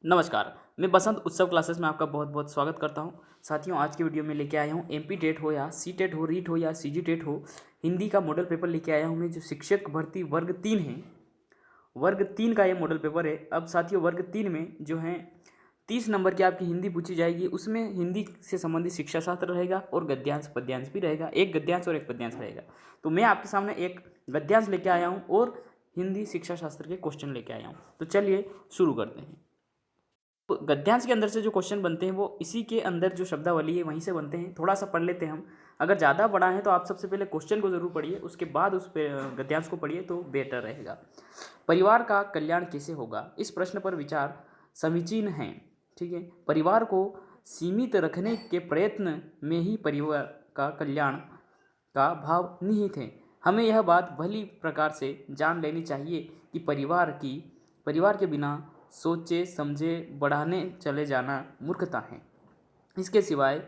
नमस्कार। मैं बसंत उत्सव क्लासेस में आपका बहुत बहुत स्वागत करता हूं। साथियों, आज की वीडियो में लेके आया हूं एमपी टेट हो या सी टेट हो, रीट हो या सीजी टेट हो, हिंदी का मॉडल पेपर लेके आया हूं मैं, जो शिक्षक भर्ती वर्ग 3 है। वर्ग 3 का ये मॉडल पेपर है। अब साथियों, वर्ग 3 में जो है 30 नंबर की आपकी हिंदी पूछी जाएगी। उसमें हिंदी से संबंधित शिक्षा शास्त्र रहेगा और गद्यांश पद्यांश भी रहेगा। एक गद्यांश और एक पद्यांश रहेगा। तो मैं आपके सामने एक गद्यांश लेके आया हूँ और हिंदी शिक्षा शास्त्र के क्वेश्चन लेके आया हूँ। तो चलिए शुरू करते हैं। तो गद्यांश के अंदर से जो क्वेश्चन बनते हैं वो इसी के अंदर जो शब्दावली है वहीं से बनते हैं। थोड़ा सा पढ़ लेते हैं हम। अगर ज़्यादा बड़ा है तो आप सबसे पहले क्वेश्चन को ज़रूर पढ़िए, उसके बाद उस पे गद्यांश को पढ़िए तो बेटर रहेगा। परिवार का कल्याण कैसे होगा, इस प्रश्न पर विचार समीचीन है। ठीक है, परिवार को सीमित रखने के प्रयत्न में ही परिवार का कल्याण का भाव निहित है। हमें यह बात भली प्रकार से जान लेनी चाहिए कि परिवार के बिना सोचे समझे बढ़ाने चले जाना मूर्खता है। इसके सिवाय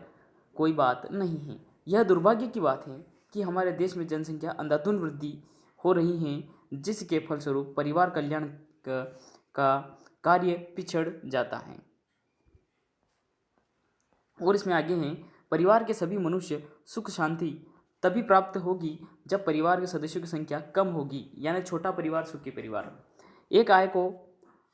कोई बात नहीं है। यह दुर्भाग्य की बात है कि हमारे देश में जनसंख्या अंधाधुंध वृद्धि हो रही है, जिसके फलस्वरूप परिवार कल्याण का कार्य पिछड़ जाता है। और इसमें आगे हैं, परिवार के सभी मनुष्य सुख शांति तभी प्राप्त होगी जब परिवार के सदस्यों की संख्या कम होगी, यानी छोटा परिवार सुखी परिवार। एक आय को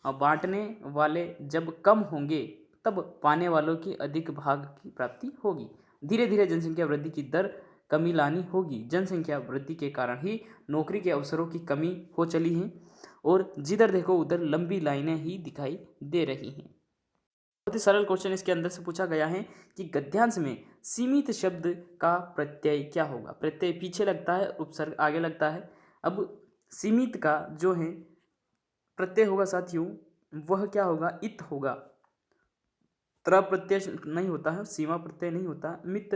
बांटने वाले जब कम होंगे तब पाने वालों की अधिक भाग की प्राप्ति होगी। धीरे धीरे जनसंख्या वृद्धि की दर कमी लानी होगी। जनसंख्या वृद्धि के कारण ही नौकरी के अवसरों की कमी हो चली है और जिधर देखो उधर लंबी लाइनें ही दिखाई दे रही हैं। बहुत ही सरल क्वेश्चन इसके अंदर से पूछा गया है कि गद्यांश में सीमित शब्द का प्रत्यय क्या होगा। प्रत्यय पीछे लगता है, उपसर्ग आगे लगता है। अब सीमित का जो है प्रत्यय होगा साथियों, वह क्या होगा, इत होगा। त्र प्रत्यय नहीं होता है, सीमा प्रत्यय नहीं होता, मित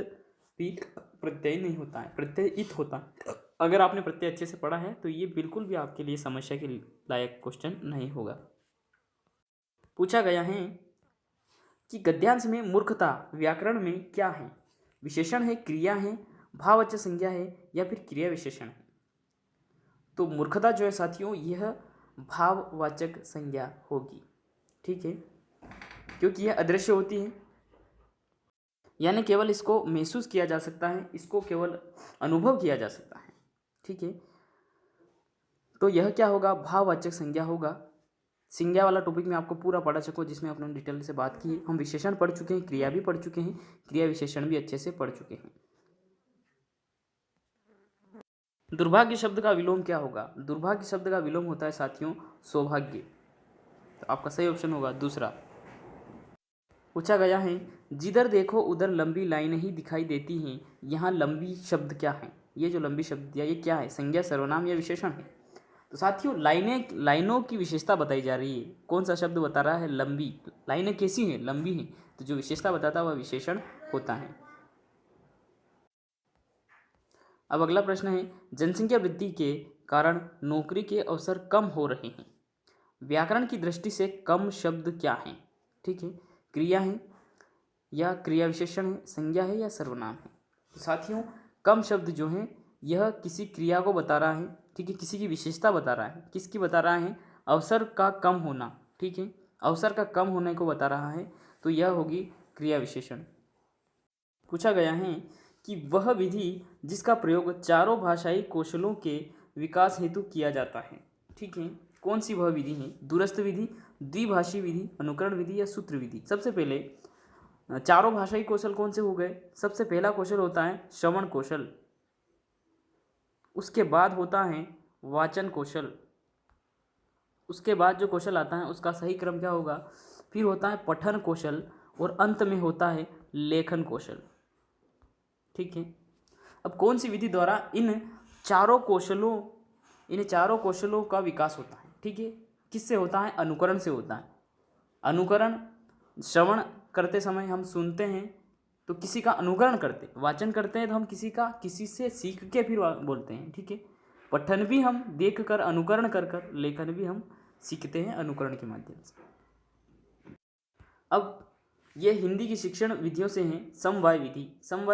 पीठ प्रत्यय नहीं होता है, प्रत्यय इत होता है। अगर आपने प्रत्यय अच्छे से पढ़ा है तो ये बिल्कुल भी आपके लिए समस्या के लायक क्वेश्चन नहीं होगा। पूछा गया है कि गद्यांश में मूर्खता व्याकरण में क्या है। विशेषण है, क्रिया है, भाववाचक संज्ञा है या फिर क्रिया विशेषण है। तो मूर्खता जो है साथियों, यह भाववाचक संज्ञा होगी। ठीक है, क्योंकि यह अदृश्य होती है, यानी केवल इसको महसूस किया जा सकता है, इसको केवल अनुभव किया जा सकता है। ठीक है, तो यह क्या होगा, भाववाचक संज्ञा होगा। संज्ञा वाला टॉपिक में आपको पूरा पढ़ा चुका हूं, जिसमें अपने डिटेल से बात की है। हम विशेषण पढ़ चुके हैं, क्रिया भी पढ़ चुके हैं, क्रिया विशेषण भी अच्छे से पढ़ चुके हैं। दुर्भाग्य शब्द का विलोम क्या होगा। दुर्भाग्य शब्द का विलोम होता है साथियों सौभाग्य। तो आपका सही ऑप्शन होगा दूसरा। पूछा गया है, जिधर देखो उधर लंबी लाइनें ही दिखाई देती हैं, यहाँ लंबी शब्द क्या है। ये जो लंबी शब्द दिया, ये क्या है, संज्ञा, सर्वनाम या विशेषण है। तो साथियों लाइनों की विशेषता बताई जा रही है। कौन सा शब्द बता रहा है, लंबी। लाइनें कैसी हैं, लंबी हैं। तो जो विशेषता बताता है वह विशेषण होता है। अब अगला प्रश्न है, जनसंख्या वृद्धि के कारण नौकरी के अवसर कम हो रहे हैं। व्याकरण की दृष्टि से कम शब्द क्या है। ठीक है, क्रिया है या क्रिया विशेषण है, संज्ञा है या सर्वनाम है। तो साथियों, कम शब्द जो है यह किसी क्रिया को बता रहा है। ठीक है, किसी की विशेषता बता रहा है। किसकी बता रहा है, अवसर का कम होना। ठीक है, अवसर का कम होने को बता रहा है, तो यह होगी क्रिया विशेषण। पूछा गया है कि वह विधि जिसका प्रयोग चारों भाषाई कौशलों के विकास हेतु किया जाता है। ठीक है, कौन सी वह विधि है, दूरस्थ विधि, द्विभाषी विधि, अनुकरण विधि या सूत्र विधि। सबसे पहले चारों भाषाई कौशल कौन से हो गए। सबसे पहला कौशल होता है श्रवण कौशल, उसके बाद होता है वाचन कौशल, उसके बाद जो कौशल आता है उसका सही क्रम क्या होगा, फिर होता है पठन कौशल और अंत में होता है लेखन कौशल। ठीक है, अब कौन सी विधि द्वारा इन चारों कौशलों का विकास होता है। ठीक है, किससे होता है, अनुकरण से होता है। अनुकरण, श्रवण करते समय हम सुनते हैं तो किसी का अनुकरण करते, वाचन करते हैं तो हम किसी से सीख के फिर बोलते हैं। ठीक है, पठन भी हम देख कर अनुकरण कर, लेखन भी हम सीखते हैं अनुकरण के माध्यम से। अब ये हिंदी की शिक्षण विधियों से हैं। समवाय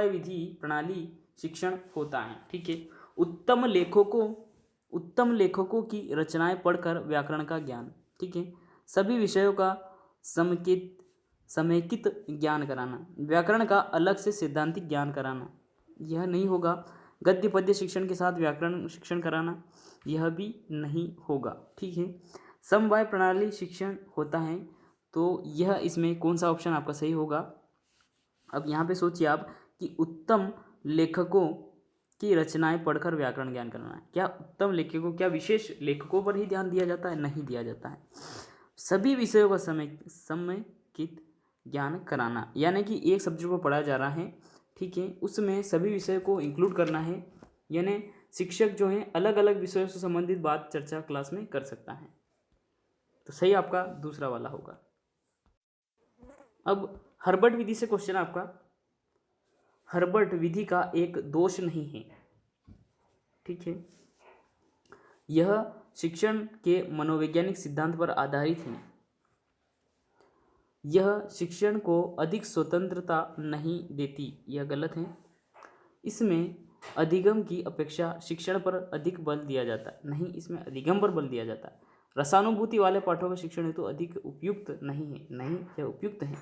विधि प्रणाली शिक्षण होता है। ठीक है, उत्तम लेखकों की रचनाएं पढ़कर व्याकरण का ज्ञान। ठीक है, सभी विषयों का समेकित समेकित ज्ञान कराना, व्याकरण का अलग से सिद्धांतिक ज्ञान कराना, यह नहीं होगा। गद्य पद्य शिक्षण के साथ व्याकरण शिक्षण कराना, यह भी नहीं होगा। ठीक है, समवाय प्रणाली शिक्षण होता है, तो यह इसमें कौन सा ऑप्शन आपका सही होगा। अब यहाँ पे सोचिए आप कि उत्तम लेखकों की रचनाएं पढ़कर व्याकरण ज्ञान कराना, क्या उत्तम लेखकों, क्या विशेष लेखकों पर ही ध्यान दिया जाता है? नहीं दिया जाता है। सभी विषयों का समेकित ज्ञान कराना, यानी कि एक सब्जेक्ट को पढ़ाया जा रहा है, ठीक है, उसमें सभी विषय को इंक्लूड करना है, यानी शिक्षक जो है अलग अलग विषयों से संबंधित बात चर्चा क्लास में कर सकता है। तो सही आपका दूसरा वाला होगा। अब हर्बर्ट विधि से क्वेश्चन आपका, हर्बर्ट विधि का एक दोष नहीं है, ठीक है, यह शिक्षण के मनोवैज्ञानिक सिद्धांत पर आधारित है। यह शिक्षण को अधिक स्वतंत्रता नहीं देती, यह गलत है। इसमें अधिगम की अपेक्षा शिक्षण पर अधिक बल दिया जाता है, नहीं, इसमें अधिगम पर बल दिया जाता है। रसानुभूति वाले पाठों का शिक्षण हेतु अधिक उपयुक्त नहीं है, नहीं, यह उपयुक्त है।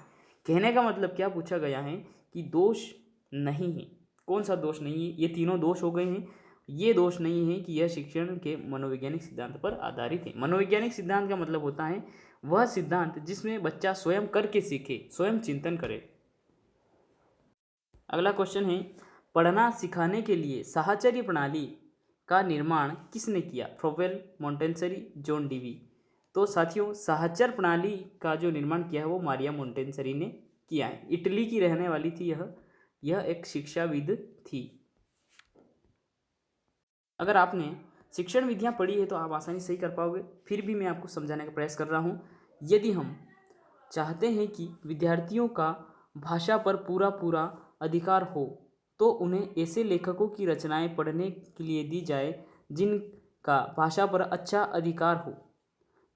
कहने का मतलब क्या पूछा गया है कि दोष नहीं है। कौन सा दोष नहीं है? ये तीनों दोष हो गए हैं। ये दोष नहीं है कि यह शिक्षण के मनोवैज्ञानिक सिद्धांत पर आधारित है। मनोवैज्ञानिक सिद्धांत का मतलब होता है वह सिद्धांत जिसमें बच्चा स्वयं करके सीखे, स्वयं चिंतन करे। अगला क्वेश्चन है, पढ़ना सिखाने के लिए साहचर्य प्रणाली का निर्माण किसने किया? फ्रोवेल, मोंटेसरी, जॉन डीवी। तो साथियों, साहचर्य प्रणाली का जो निर्माण किया है वो मारिया मोंटेसरी ने किया है। इटली की रहने वाली थी यह एक शिक्षाविद थी। अगर आपने शिक्षण विधियां पढ़ी है तो आप आसानी से ही कर पाओगे, फिर भी मैं आपको समझाने का प्रयास कर रहा हूँ। यदि हम चाहते हैं कि विद्यार्थियों का भाषा पर पूरा अधिकार हो, तो उन्हें ऐसे लेखकों की रचनाएं पढ़ने के लिए दी जाए जिनका भाषा पर अच्छा अधिकार हो।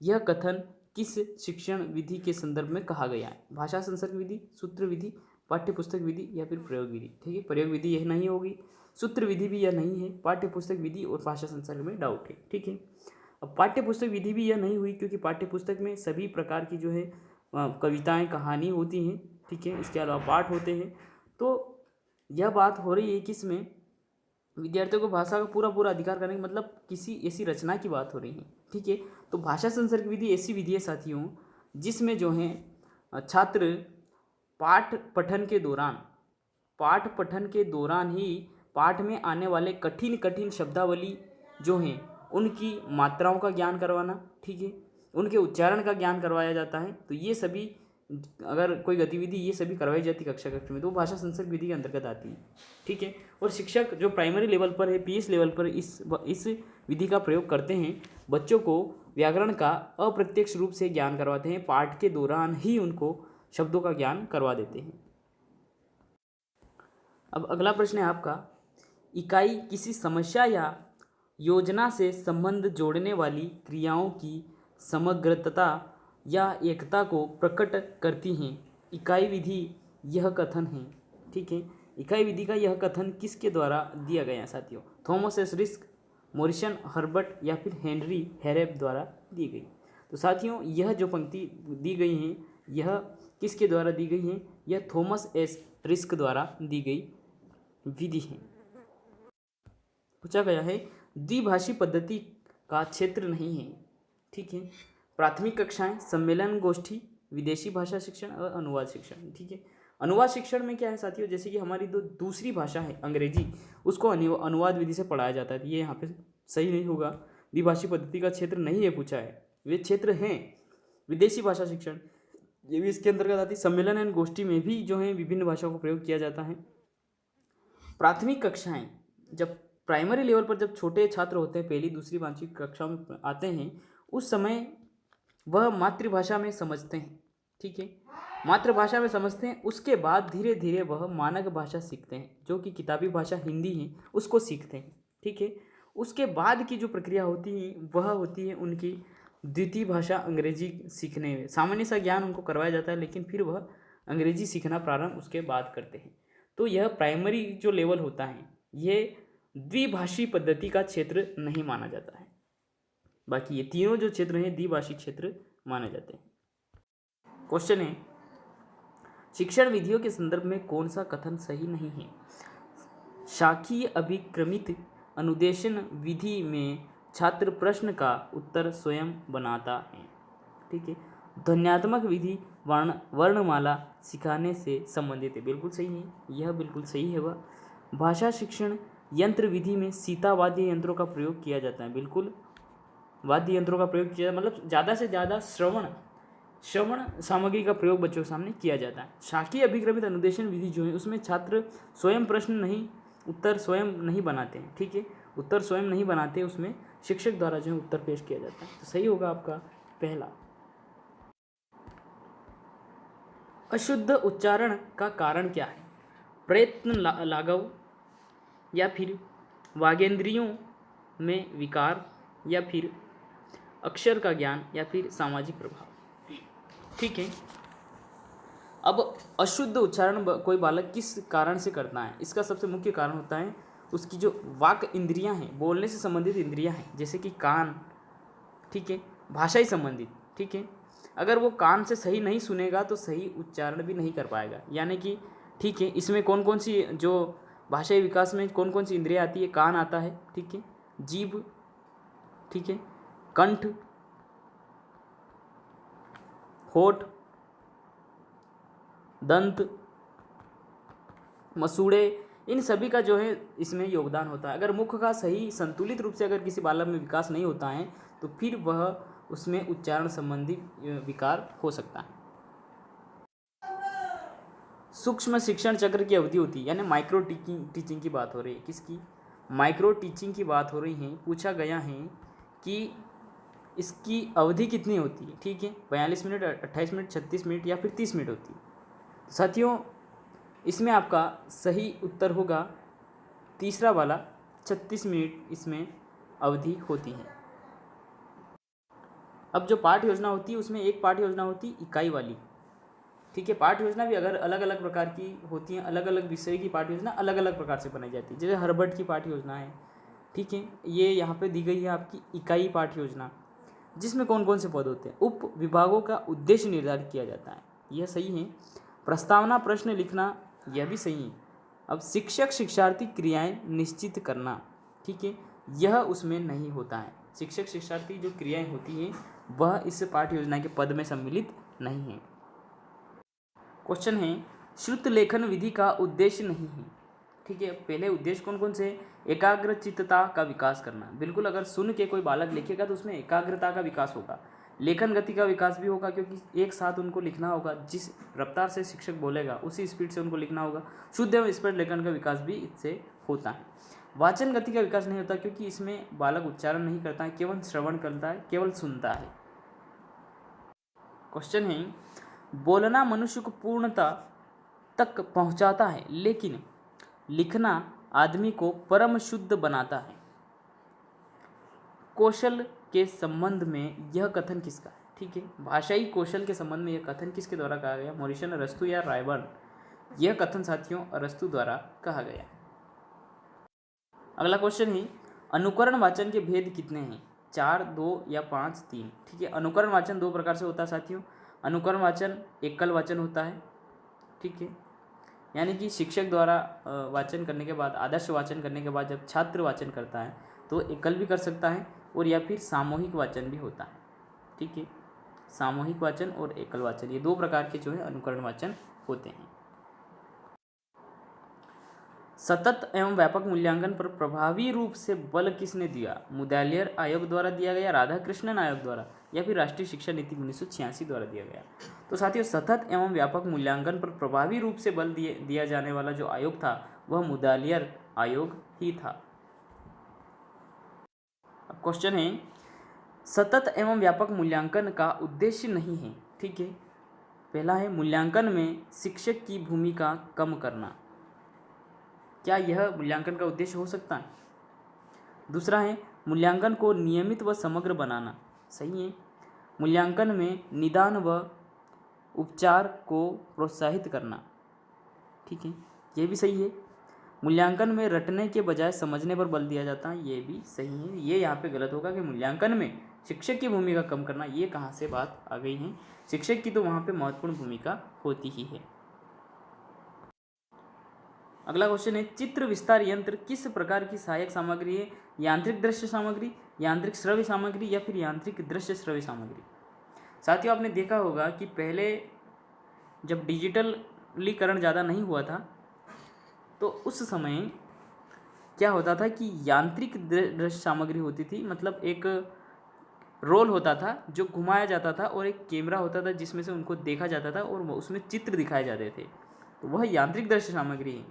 यह कथन किस शिक्षण विधि के संदर्भ में कहा गया है? भाषा संसर्ग विधि, सूत्र विधि, पाठ्यपुस्तक विधि या फिर प्रयोग विधि। ठीक है, प्रयोग विधि यह नहीं होगी, सूत्र विधि भी यह नहीं है, पाठ्यपुस्तक विधि और भाषा संसर्ग में डाउट है। ठीक है, अब पाठ्यपुस्तक विधि भी यह नहीं हुई क्योंकि पाठ्यपुस्तक में सभी प्रकार की जो है कविताएं, कहानी होती हैं। ठीक है, इसके अलावा पाठ होते हैं। तो यह बात हो रही है कि इसमें विद्यार्थियों को भाषा का पूरा अधिकार करने का मतलब किसी ऐसी रचना की बात हो रही है। ठीक है, तो भाषा संसर्ग विधि ऐसी विधि है साथियों जिसमें जो है छात्र पाठ पठन के दौरान ही पाठ में आने वाले कठिन शब्दावली जो हैं उनकी मात्राओं का ज्ञान करवाना, ठीक है, उनके उच्चारण का ज्ञान करवाया जाता है। तो ये सभी, अगर कोई गतिविधि ये सभी करवाई जाती कक्षा में, तो भाषा संसर्ग विधि के अंतर्गत आती है। ठीक है, और शिक्षक जो प्राइमरी लेवल पर है, पीएस लेवल पर इस विधि का प्रयोग करते हैं, बच्चों को व्याकरण का अप्रत्यक्ष रूप से ज्ञान करवाते हैं, पाठ के दौरान ही उनको शब्दों का ज्ञान करवा देते हैं। अब अगला प्रश्न है आपका, इकाई किसी समस्या या योजना से संबंध जोड़ने वाली क्रियाओं की समग्रता या एकता को प्रकट करती हैं। इकाई विधि यह कथन है। ठीक है, इकाई विधि का यह कथन किसके द्वारा दिया गया है साथियों? Thomas S risk, Morrison Herbert या फिर हेनरी हेरेप द्वारा दी गई। तो साथियों, यह जो पंक्ति दी गई है यह किसके द्वारा दी गई है? यह थॉमस एस रिस्क द्वारा दी गई विधि है। पूछा गया है, द्विभाषी पद्धति का क्षेत्र नहीं है। ठीक है, प्राथमिक कक्षाएं, सम्मेलन, गोष्ठी, विदेशी भाषा शिक्षण और अनुवाद शिक्षण। ठीक है, अनुवाद शिक्षण में क्या है साथियों, जैसे कि हमारी दूसरी भाषा है अंग्रेजी, उसको अनुवाद विधि से पढ़ाया जाता है। ये यहाँ पे सही नहीं होगा, द्विभाषी पद्धति का क्षेत्र नहीं है पूछा है, वे क्षेत्र हैं। विदेशी भाषा शिक्षण ये भी इसके अंतर्गत आती है। सम्मेलन एंड गोष्ठी में भी जो है विभिन्न भाषाओं का प्रयोग किया जाता है। प्राथमिक कक्षाएं, जब प्राइमरी लेवल पर जब छोटे छात्र होते हैं, पहली दूसरी पांचवी कक्षा में आते हैं, उस समय वह मातृभाषा में समझते हैं। ठीक है, मातृभाषा में समझते हैं, उसके बाद धीरे धीरे वह मानक भाषा सीखते हैं, जो कि किताबी भाषा हिंदी है, उसको सीखते हैं। ठीक है, उसके बाद की जो प्रक्रिया होती है वह होती है उनकी द्वितीय भाषा अंग्रेजी सीखने में। सामान्य सा ज्ञान उनको करवाया जाता है, लेकिन फिर वह अंग्रेजी सीखना प्रारंभ उसके बाद करते हैं। तो यह प्राइमरी जो लेवल होता है ये द्विभाषी पद्धति का क्षेत्र नहीं माना जाता है। बाकी ये तीनों जो क्षेत्र हैं द्विभाषी क्षेत्र माने जाते हैं। क्वेश्चन है, शिक्षण विधियों के संदर्भ में कौन सा कथन सही नहीं है? शाखीय अभिक्रमित अनुदेशन विधि में छात्र प्रश्न का उत्तर स्वयं बनाता है। ठीक है। ध्वन्यात्मक विधि वर्णमाला सिखाने से संबंधित है। बिल्कुल सही है, यह बिल्कुल सही है। वह भाषा शिक्षण यंत्र विधि में सीता वाद्य यंत्रों का प्रयोग किया जाता है। बिल्कुल, वाद्य यंत्रों का प्रयोग किया, मतलब ज़्यादा से ज़्यादा श्रवण सामग्री का प्रयोग बच्चों के सामने किया जाता है। शाखीय अभिक्रमित अनुदेशन विधि जो है उसमें छात्र स्वयं प्रश्न नहीं, उत्तर स्वयं नहीं बनाते हैं। ठीक है, उत्तर स्वयं नहीं बनाते, उसमें शिक्षक द्वारा जो है उत्तर पेश किया जाता है। तो सही होगा आपका पहला। अशुद्ध उच्चारण का कारण क्या है? प्रयत्न लाघव, या फिर वागेंद्रियों में विकार, या फिर अक्षर का ज्ञान, या फिर सामाजिक प्रभाव। ठीक है। अब अशुद्ध उच्चारण कोई बालक किस कारण से करता है? इसका सबसे मुख्य कारण होता है उसकी जो वाक इंद्रियां हैं, बोलने से संबंधित इंद्रियां हैं, जैसे कि कान। ठीक है, भाषा ही संबंधित। ठीक है, अगर वो कान से सही नहीं सुनेगा तो सही उच्चारण भी नहीं कर पाएगा। यानी कि ठीक है, इसमें कौन कौन सी जो भाषाई विकास में कौन कौन सी इंद्रियां आती है? कान आता है, ठीक है, जीभ, ठीक है, कंठ, होठ, दंत, मसूड़े, इन सभी का जो है इसमें योगदान होता है। अगर मुख का सही संतुलित रूप से अगर किसी बालक में विकास नहीं होता है तो फिर वह उसमें उच्चारण संबंधी विकार हो सकता है। सूक्ष्म शिक्षण चक्र की अवधि होती है, यानी माइक्रो टीचिंग की बात हो रही है। किसकी? माइक्रो टीचिंग की बात हो रही है। पूछा गया है कि इसकी अवधि कितनी होती है? ठीक है, 42 मिनट, 28 मिनट, 36 मिनट, या फिर 30 मिनट होती है। साथियों, इसमें आपका सही उत्तर होगा तीसरा वाला, 36 मिनट इसमें अवधि होती है। अब जो पाठ योजना होती है उसमें एक पाठ योजना होती है इकाई वाली। ठीक है, पाठ योजना भी अगर अलग अलग प्रकार की होती है, अलग अलग विषय की पाठ योजना अलग अलग प्रकार से बनाई जाती है। जैसे हर्बर्ट की पाठ योजना है, ठीक है, ये यहाँ पे दी गई है आपकी इकाई पाठ योजना, जिसमें कौन कौन से पद होते हैं? उप विभागों का उद्देश्य निर्धारित किया जाता है, यह सही है। प्रस्तावना प्रश्न लिखना, यह भी सही है। अब शिक्षक शिक्षार्थी क्रियाएं निश्चित करना, ठीक है, यह उसमें नहीं होता है। शिक्षक शिक्षार्थी जो क्रियाएं होती हैं वह इस पाठ्य योजना के पद में सम्मिलित नहीं है। क्वेश्चन है, श्रुत लेखन विधि का उद्देश्य नहीं है। ठीक है, पहले उद्देश्य कौन कौन से? एकाग्रचित्तता का विकास करना। बिल्कुल, अगर सुन के कोई बालक लिखेगा तो उसमें एकाग्रता का विकास होगा, लेखन गति का विकास भी होगा, क्योंकि एक साथ उनको लिखना होगा। जिस रफ्तार से शिक्षक बोलेगा उसी स्पीड से उनको लिखना होगा। शुद्ध एवं स्पष्ट लेखन का विकास भी इससे होता है। वाचन गति का विकास नहीं होता, क्योंकि इसमें बालक उच्चारण नहीं करता है, केवल श्रवण करता है, केवल सुनता है। क्वेश्चन है, बोलना मनुष्य को पूर्णता तक पहुंचाता है, लेकिन लिखना आदमी को परम शुद्ध बनाता है। कौशल के संबंध में यह कथन किसका है? ठीक है, भाषाई कौशल के संबंध में यह कथन किसके द्वारा कहा गया? मॉरिसन, अरस्तु या रायबर्न? यह कथन साथियों अरस्तु द्वारा कहा गया। अगला क्वेश्चन है, अनुकरण वाचन के भेद कितने हैं? 4, 2 या 5, 3? ठीक है, अनुकरण वाचन दो प्रकार से होता है साथियों। अनुकरण वाचन एकल वाचन होता है, ठीक है, यानी कि शिक्षक द्वारा वाचन करने के बाद, आदर्श वाचन करने के बाद जब छात्र वाचन करता है तो एकल भी कर सकता है, और या फिर सामूहिक वाचन भी होता है। ठीक है, सामूहिक वाचन और एकल वाचन, ये दो प्रकार के जो है अनुकरण वाचन होते हैं। सतत एवं व्यापक मूल्यांकन पर प्रभावी रूप से बल किसने दिया? मुदालियर आयोग द्वारा दिया गया, राधाकृष्णन आयोग द्वारा, या फिर राष्ट्रीय शिक्षा नीति 1986 द्वारा दिया गया? तो साथियों, सतत एवं व्यापक मूल्यांकन पर प्रभावी रूप से बल दिया जाने वाला जो आयोग था वह मुदालियर आयोग ही था। अब क्वेश्चन है, सतत एवं व्यापक मूल्यांकन का उद्देश्य नहीं है। ठीक है, पहला है मूल्यांकन में शिक्षक की भूमिका कम करना। क्या यह मूल्यांकन का उद्देश्य हो सकता है? दूसरा है मूल्यांकन को नियमित व समग्र बनाना। सही है। मूल्यांकन में निदान व उपचार को प्रोत्साहित करना। ठीक है, ये भी सही है। मूल्यांकन में रटने के बजाय समझने पर बल दिया जाता है, ये भी सही है। ये यहाँ पे गलत होगा कि मूल्यांकन में शिक्षक की भूमिका कम करना, ये कहाँ से बात आ गई है? शिक्षक की तो वहाँ पे महत्वपूर्ण भूमिका होती ही है। अगला क्वेश्चन है, चित्र विस्तार यंत्र किस प्रकार की सहायक सामग्री है? यांत्रिक दृश्य सामग्री, यांत्रिक श्रव्य सामग्री या फिर यांत्रिक दृश्य श्रव्य सामग्री? साथियों, आपने देखा होगा कि पहले जब डिजिटलीकरण ज़्यादा नहीं हुआ था तो उस समय क्या होता था कि यांत्रिक दृश्य सामग्री होती थी, मतलब एक रोल होता था जो घुमाया जाता था और एक कैमरा होता था जिसमें से उनको देखा जाता था और उसमें चित्र दिखाए जाते थे, तो वह यांत्रिक दृश्य सामग्री है।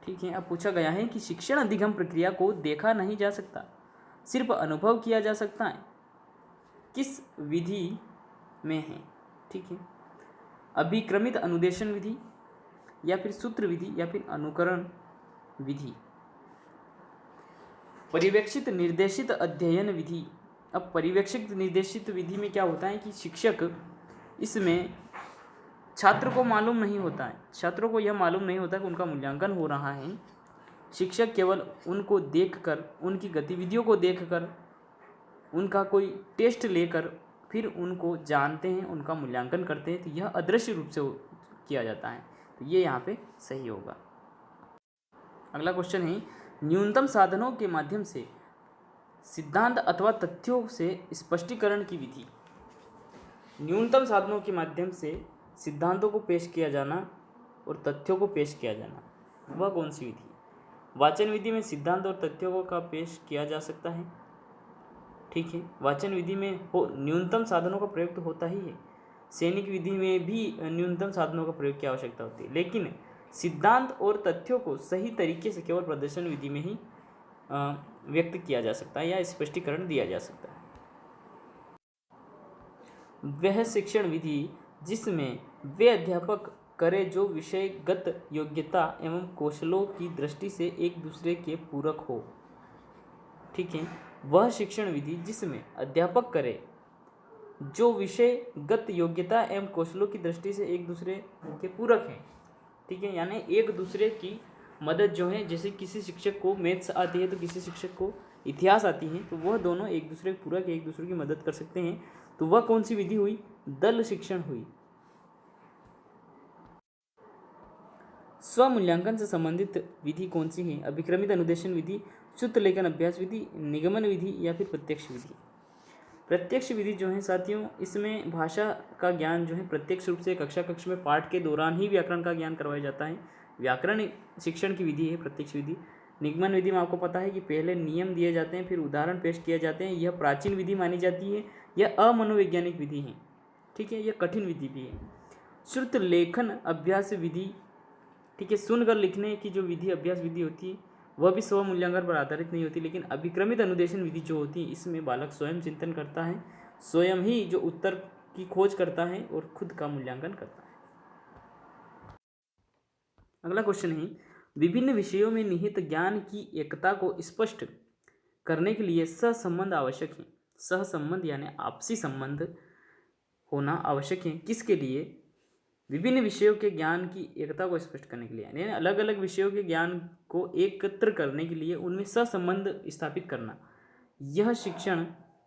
ठीक है, अब पूछा गया है कि शिक्षण अधिगम प्रक्रिया को देखा नहीं जा सकता, सिर्फ अनुभव किया जा सकता है, किस विधि में है? ठीक है, अभिक्रमित अनुदेशन विधि या फिर सूत्र विधि या फिर अनुकरण विधि? पर्यवेक्षित निर्देशित अध्ययन विधि। अब पर्यवेक्षित निर्देशित विधि में क्या होता है कि शिक्षक, इसमें छात्र को मालूम नहीं होता है, छात्रों को यह मालूम नहीं होता कि उनका मूल्यांकन हो रहा है। शिक्षक केवल उनको देखकर, उनकी गतिविधियों को देखकर, उनका कोई टेस्ट लेकर फिर उनको जानते हैं, उनका मूल्यांकन करते हैं, तो यह अदृश्य रूप से किया जाता है, तो ये यहाँ पे सही होगा। अगला क्वेश्चन है, न्यूनतम साधनों के माध्यम से सिद्धांत अथवा तथ्यों से स्पष्टीकरण की विधि। न्यूनतम साधनों के माध्यम से सिद्धांतों को पेश किया जाना और तथ्यों को पेश किया जाना, वह कौन सी विधि? वाचन विधि में सिद्धांत और तथ्यों का पेश किया जा सकता है। ठीक है, वाचन विधि में हो न्यूनतम साधनों का प्रयोग तो होता ही है, सैनिक विधि में भी न्यूनतम साधनों का प्रयोग की आवश्यकता होती है, लेकिन सिद्धांत और तथ्यों को सही तरीके से केवल प्रदर्शन विधि में ही व्यक्त किया जा सकता है या स्पष्टीकरण दिया जा सकता है। वह शिक्षण विधि जिसमें वे अध्यापक करे जो विषयगत योग्यता एवं कौशलों की दृष्टि से एक दूसरे के पूरक हो। ठीक है, वह शिक्षण विधि जिसमें अध्यापक करे जो विषयगत योग्यता एवं कौशलों की दृष्टि से एक दूसरे के पूरक हैं। ठीक है, यानी एक दूसरे की मदद जो है, जैसे किसी शिक्षक को मैथ्स आती है तो किसी शिक्षक को इतिहास आती है, तो वह दोनों एक दूसरे के पूरक, एक दूसरे की मदद कर सकते हैं, तो वह कौन सी विधि हुई? दल शिक्षण हुई। स्वमूल्यांकन से संबंधित विधि कौन सी है? अभिक्रमित अनुदेशन विधि, सूत्र लेखन अभ्यास विधि, निगमन विधि या फिर प्रत्यक्ष विधि? प्रत्यक्ष विधि जो है साथियों, इसमें भाषा का ज्ञान जो है प्रत्यक्ष रूप से कक्षा में पाठ के दौरान ही व्याकरण का ज्ञान करवाया जाता है, व्याकरण शिक्षण की विधि है प्रत्यक्ष विधि। निगमन विधि में आपको पता है कि पहले नियम दिए जाते हैं, फिर उदाहरण पेश किए जाते हैं, यह प्राचीन विधि मानी जाती है, यह अमनोवैज्ञानिक विधि है। ठीक है, यह कठिन विधि भी है। श्रुत लेखन अभ्यास विधि, ठीक है, सुनकर लिखने की जो विधि अभ्यास विधि होती है वह भी स्व मूल्यांकन पर आधारित नहीं होती, लेकिन अभिक्रमित अनुदेशन विधि जो होती है इसमें बालक स्वयं चिंतन करता है, स्वयं ही जो उत्तर की खोज करता है और खुद का मूल्यांकन करता है। अगला क्वेश्चन है, विभिन्न विषयों में निहित ज्ञान की एकता को स्पष्ट करने के लिए सहसंबंध आवश्यक है। सहसंबंध यानी आपसी संबंध होना आवश्यक है, किसके लिए? विभिन्न विषयों के ज्ञान की एकता को स्पष्ट करने के लिए, यानी अलग अलग विषयों के ज्ञान को एकत्र करने के लिए उनमें सहसंबंध स्थापित करना। यह शिक्षण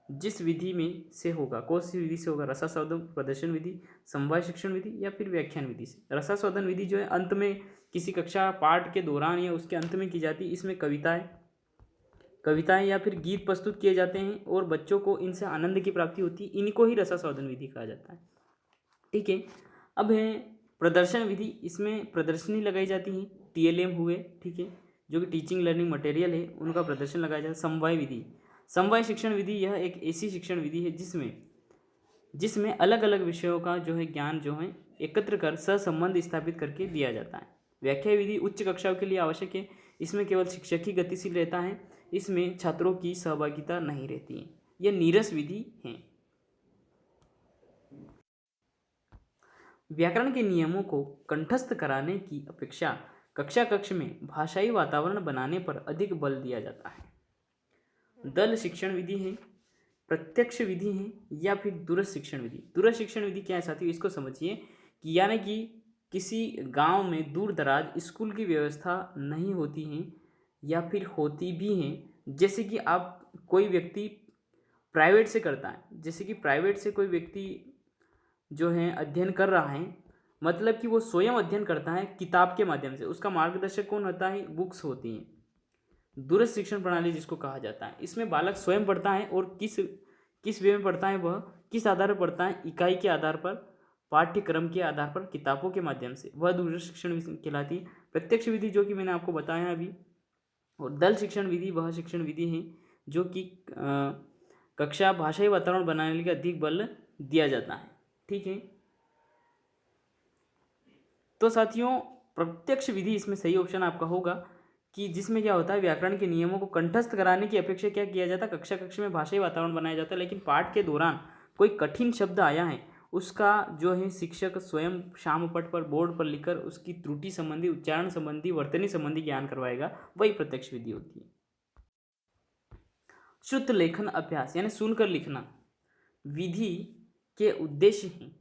जिस विधि में से होगा, कौन सी विधि से होगा? रसास्वादन प्रदर्शन विधि, समवाय शिक्षण विधि या फिर व्याख्यान विधि से। रसास्वादन विधि जो है अंत में किसी कक्षा पाठ के दौरान या उसके अंत में की जाती है, इसमें कविताएं या फिर गीत प्रस्तुत किए जाते हैं और बच्चों को इनसे आनंद की प्राप्ति होती है, इनको ही रसास्वादन विधि कहा जाता है। ठीक है, अब है प्रदर्शन विधि, इसमें प्रदर्शनी लगाई जाती है, TLM हुए, ठीक है, जो कि टीचिंग लर्निंग मटेरियल है उनका प्रदर्शन लगाया जाता है। समवाय विधि, समवाय शिक्षण विधि यह एक ऐसी शिक्षण विधि है जिसमें अलग अलग विषयों का जो है ज्ञान जो है एकत्र कर सहसंबंध स्थापित करके दिया जाता है। व्याख्या विधि उच्च कक्षाओं के लिए आवश्यक है, इसमें केवल शिक्षक ही गतिशील रहता है, इसमें छात्रों की सहभागिता नहीं रहती है। यह नीरस विधि है। व्याकरण के नियमों को कंठस्थ कराने की अपेक्षा कक्ष में भाषाई वातावरण बनाने पर अधिक बल दिया जाता है। दल शिक्षण विधि है, प्रत्यक्ष विधि है या फिर दूरस्थ शिक्षण विधि। दूरस्थ शिक्षण विधि क्या है साथियों, इसको समझिए कि यानी कि किसी गांव में दूर दराज स्कूल की व्यवस्था नहीं होती है या फिर होती भी है जैसे कि आप कोई व्यक्ति प्राइवेट से करता है, जैसे कि प्राइवेट से कोई व्यक्ति जो है अध्ययन कर रहा है, मतलब कि वो स्वयं अध्ययन करता है किताब के माध्यम से। उसका मार्गदर्शक कौन होता है? बुक्स होती हैं। दूरस्थ शिक्षण प्रणाली जिसको कहा जाता है, इसमें बालक स्वयं पढ़ता है और किस वे में पढ़ता है, वह किस आधार पर पढ़ता है? इकाई के आधार पर, पाठ्यक्रम के आधार पर, किताबों के माध्यम से, वह दूरस्थ शिक्षण विधि कहलाती है। प्रत्यक्ष विधि जो कि मैंने आपको बताया अभी, और दल शिक्षण विधि वह शिक्षण विधि है जो कि कक्षा भाषाई वातावरण बनाने के अधिक बल दिया जाता है। ठीक है, तो साथियों प्रत्यक्ष विधि इसमें सही ऑप्शन आपका होगा, कि जिसमें क्या होता है, व्याकरण के नियमों को कंठस्थ कराने की अपेक्षा क्या किया जाता है, कक्षा में भाषाई वातावरण बनाया जाता है। लेकिन पाठ के दौरान कोई कठिन शब्द आया है, उसका जो है शिक्षक स्वयं शामपट पर, बोर्ड पर लिखकर उसकी त्रुटि संबंधी, उच्चारण संबंधी, वर्तनी संबंधी ज्ञान करवाएगा, वही प्रत्यक्ष विधि होती है। शुद्ध लेखन अभ्यास यानी सुनकर लिखना विधि के उद्देश्य हैं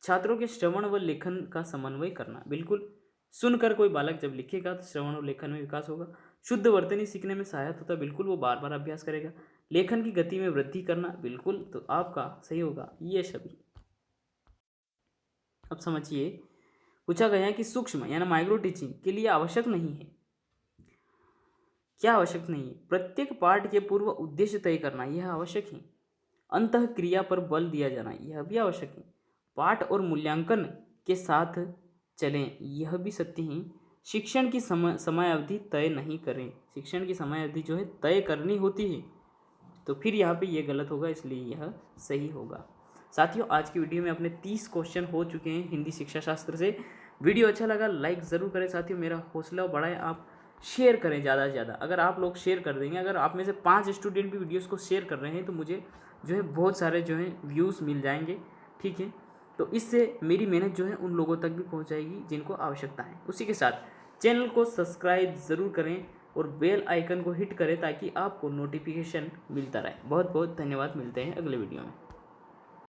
छात्रों के श्रवण व लेखन का समन्वय करना। बिल्कुल, सुनकर कोई बालक जब लिखेगा तो श्रवण और लेखन में विकास होगा। शुद्ध वर्तनी सीखने में सहायक होता है, बिल्कुल वो बार बार अभ्यास करेगा। लेखन की गति में वृद्धि करना, बिल्कुल, तो आपका सही होगा ये सभी। अब समझिए, पूछा गया है कि सूक्ष्म यानी माइक्रो टीचिंग के लिए आवश्यक नहीं है। क्या आवश्यक नहीं है? प्रत्येक पाठ के पूर्व उद्देश्य तय करना, यह आवश्यक है। अंतः क्रिया पर बल दिया जाना, यह भी आवश्यक है। पाठ और मूल्यांकन के साथ चलें, यह भी सत्य है। शिक्षण की समय अवधि तय नहीं करें, शिक्षण की समय अवधि जो है तय करनी होती है, तो फिर यहाँ पे ये गलत होगा, इसलिए यह सही होगा। साथियों, आज की वीडियो में अपने 30 क्वेश्चन हो चुके हैं हिंदी शिक्षा शास्त्र से। वीडियो अच्छा लगा लाइक ज़रूर करें साथियों, मेरा हौसला बढ़ाएं, आप शेयर करें ज़्यादा से ज़्यादा। अगर आप लोग शेयर कर देंगे, अगर आप में से 5 स्टूडेंट भी वीडियोज़ को शेयर कर रहे हैं, तो मुझे जो है बहुत सारे जो है व्यूज़ मिल जाएंगे। ठीक है, तो इससे मेरी मेहनत जो है उन लोगों तक भी पहुंच जाएगी जिनको आवश्यकता है। उसी के साथ चैनल को सब्सक्राइब ज़रूर करें और बेल आइकन को हिट करें ताकि आपको नोटिफिकेशन मिलता रहे। बहुत बहुत धन्यवाद, मिलते हैं अगले वीडियो में।